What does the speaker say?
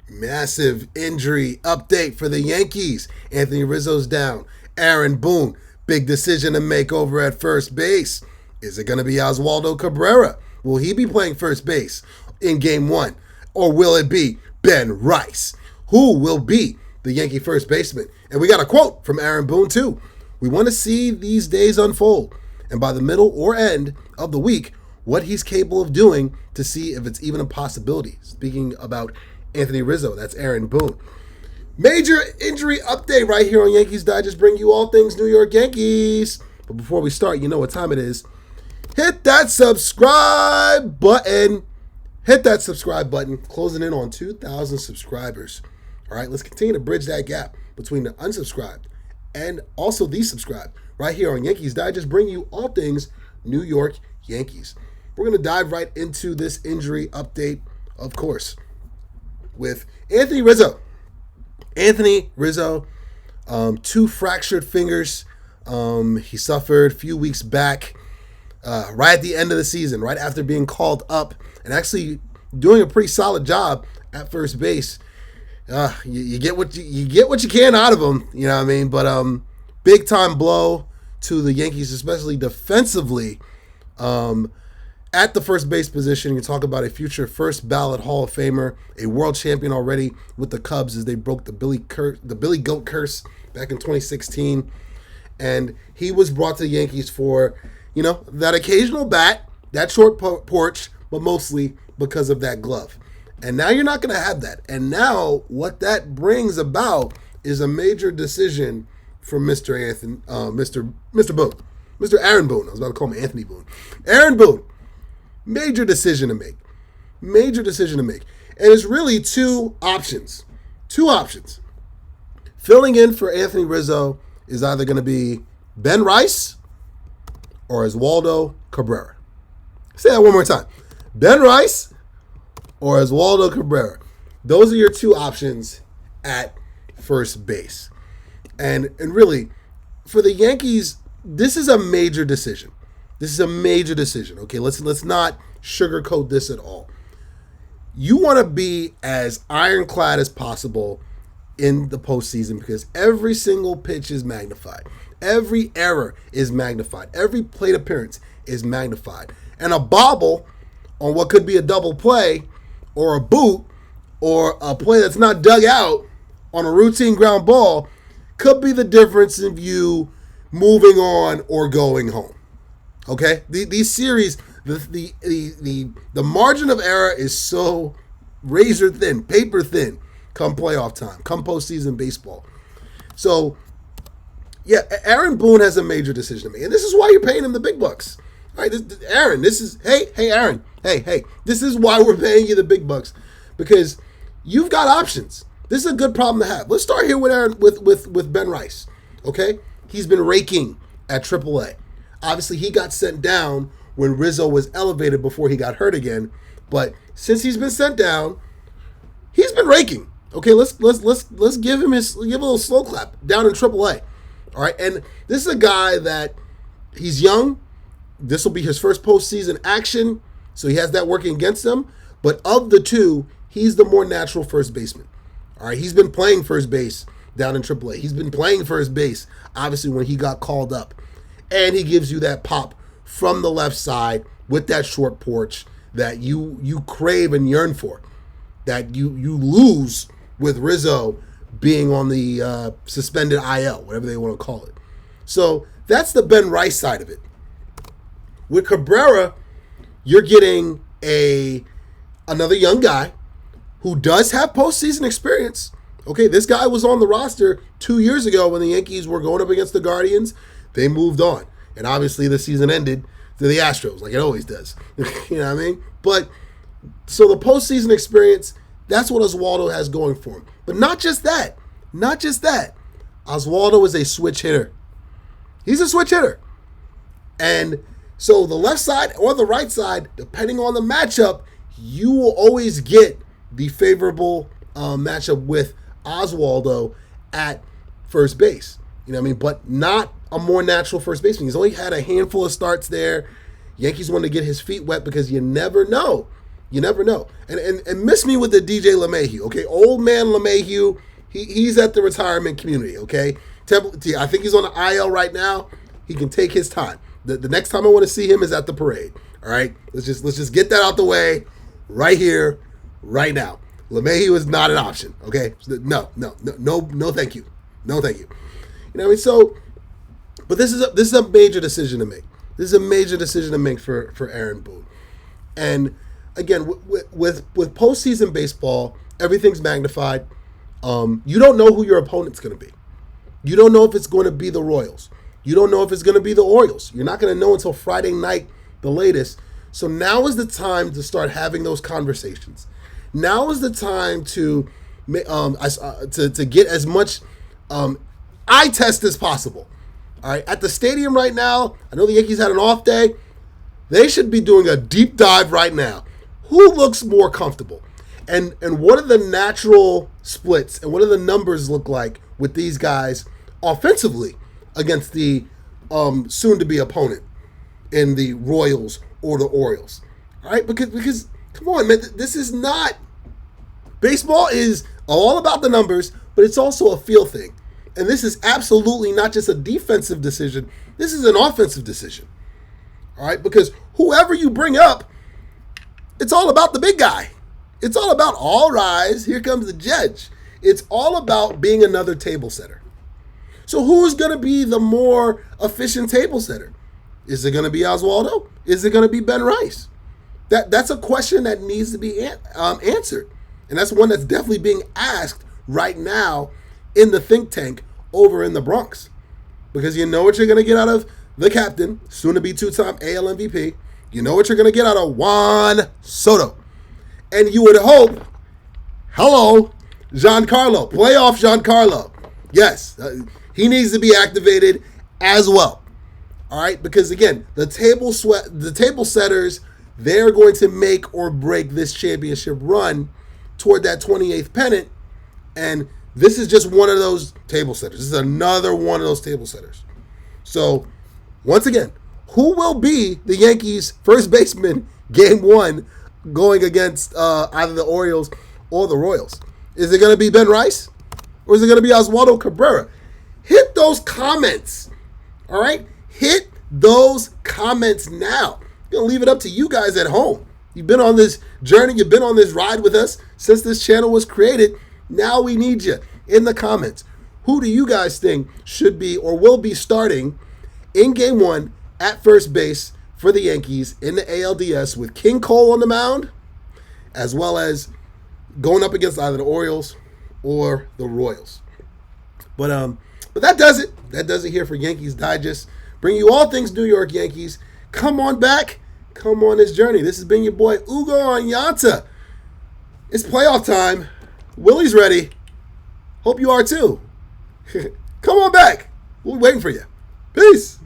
Massive injury update for the Yankees. Anthony Rizzo's down. Aaron Boone, big decision to make over at first base. Is it going to be Oswaldo Cabrera? Will he be playing first base in game one? Or will it be Ben Rice? Who will be the Yankee first baseman? And we got a quote from Aaron Boone too. We want to see these days unfold. And by the middle or end of the week, what he's capable of doing to see if it's even a possibility. Speaking about Anthony Rizzo, that's Aaron Boone. Major injury update right here on Yankees Digest, bring you all things New York Yankees. But before we start, you know what time it is. Hit that subscribe button. Hit that subscribe button. Closing in on 2,000 subscribers. All right, let's continue to bridge that gap between the unsubscribed and also the subscribed. Right here on Yankees Digest, bring you all things New York Yankees. We're going to dive right into this injury update, of course, with Anthony Rizzo. Anthony Rizzo, two fractured fingers. He suffered a few weeks back, right at the end of the season, right after being called up and actually doing a pretty solid job at first base. You get what you can out of him, you know what I mean? But big time blow to the Yankees, especially defensively. At the first base position, you talk about a future first ballot Hall of Famer, a world champion already with the Cubs as they broke the Billy Goat curse back in 2016. And he was brought to the Yankees for, that occasional bat, that short porch, but mostly because of that glove. And now you're not going to have that. And now what that brings about is a major decision from Mr. Boone. Mr. Aaron Boone. I was about to call him Anthony Boone. Aaron Boone. Major decision to make. And it's really two options. Filling in for Anthony Rizzo is either going to be Ben Rice or Oswaldo Cabrera. Say that one more time. Ben Rice or Oswaldo Cabrera. Those are your two options at first base. And really, for the Yankees, this is a major decision. Okay? Let's not sugarcoat this at all. You want to be as ironclad as possible in the postseason because every single pitch is magnified. Every error is magnified. Every plate appearance is magnified. And a bobble on what could be a double play or a boot or a play that's not dug out on a routine ground ball could be the difference in you moving on or going home. Okay? These series, the margin of error is so razor thin, paper thin come playoff time, come postseason baseball. So, yeah, Aaron Boone has a major decision to make. And this is why you're paying him the big bucks. All right, Aaron, Aaron. Hey, this is why we're paying you the big bucks. Because you've got options. This is a good problem to have. Let's start here with Ben Rice. Okay? He's been raking at AAA. Obviously, he got sent down when Rizzo was elevated before he got hurt again. But since he's been sent down, he's been raking. Okay, let's give him a little slow clap down in AAA. All right, and this is a guy that he's young. This will be his first postseason action, so he has that working against him. But of the two, he's the more natural first baseman. All right, he's been playing first base down in AAA. He's been playing first base, obviously, when he got called up. And he gives you that pop from the left side with that short porch that you crave and yearn for, that you lose with Rizzo being on the suspended IL, whatever they want to call it. So that's the Ben Rice side of it. With Cabrera, you're getting another young guy who does have postseason experience. Okay, this guy was on the roster 2 years ago when the Yankees were going up against the Guardians. They moved on. And obviously the season ended to the Astros, like it always does. You know what I mean? But, so the postseason experience, that's what Oswaldo has going for him. But not just that. Oswaldo is a switch hitter. He's a switch hitter. And so the left side or the right side, depending on the matchup, you will always get the favorable matchup with Oswaldo at first base. You know what I mean? But not a more natural first baseman. He's only had a handful of starts there. Yankees want to get his feet wet because you never know You never know. And miss me with the DJ LeMahieu, okay? Old man LeMahieu, he's at the retirement community, okay? I think he's on the IL right now. He can take his time. The next time I want to see him is at the parade. All right? Let's just get that out the way right here, right now. LeMahieu is not an option, okay? No, thank you. No, thank you. You know what I mean? So, but this is a major decision to make. This is a major decision to make for Aaron Boone. And again, with postseason baseball, everything's magnified. You don't know who your opponent's going to be. You don't know if it's going to be the Royals. You don't know if it's going to be the Orioles. You're not going to know until Friday night, the latest. So now is the time to start having those conversations. Now is the time to get as much eye test as possible. All right, at the stadium right now, I know the Yankees had an off day. They should be doing a deep dive right now. Who looks more comfortable? And what are the natural splits and what do the numbers look like with these guys offensively against the soon-to-be opponent in the Royals or the Orioles? All right, because come on, man, this is not – baseball is all about the numbers, but it's also a feel thing. And this is absolutely not just a defensive decision. This is an offensive decision. All right, because whoever you bring up, it's all about the big guy. It's all about all rise, here comes the judge. It's all about being another table setter. So who's going to be the more efficient table setter? Is it going to be Oswaldo? Is it going to be Ben Rice? That's a question that needs to be answered. And that's one that's definitely being asked right now in the think tank over in the Bronx. Because you know what you're going to get out of the captain, soon to be two-time AL MVP. You know what you're going to get out of Juan Soto. And you would hope, Giancarlo, playoff Giancarlo. Yes, he needs to be activated as well. All right, because again, the table setters, they're going to make or break this championship run toward that 28th pennant. And this is just one of those table setters. This is another one of those table setters. So, once again, who will be the Yankees' first baseman game one going against either the Orioles or the Royals? Is it going to be Ben Rice? Or is it going to be Oswaldo Cabrera? Hit those comments. All right? Hit those comments now. I'm going to leave it up to you guys at home. You've been on this journey. You've been on this ride with us since this channel was created. Now we need you in the comments. Who do you guys think should be or will be starting in game one at first base for the Yankees in the ALDS with King Cole on the mound, as well as going up against either the Orioles or the Royals? But that does it. That does it here for Yankees Digest. Bring you all things New York Yankees. Come on back. Come on this journey. This has been your boy Ugo Onyianta. It's playoff time. Willie's ready. Hope you are too. Come on back. We're waiting for you. Peace.